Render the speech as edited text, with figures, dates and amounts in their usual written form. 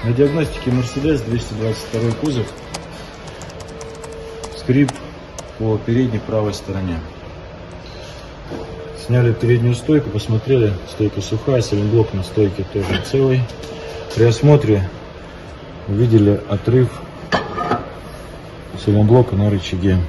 На диагностике Mercedes 222 кузов, скрип по передней правой стороне. Сняли переднюю стойку, посмотрели, стойка сухая, сайлентблок на стойке тоже целый. При осмотре увидели отрыв сайлентблока на рычаге.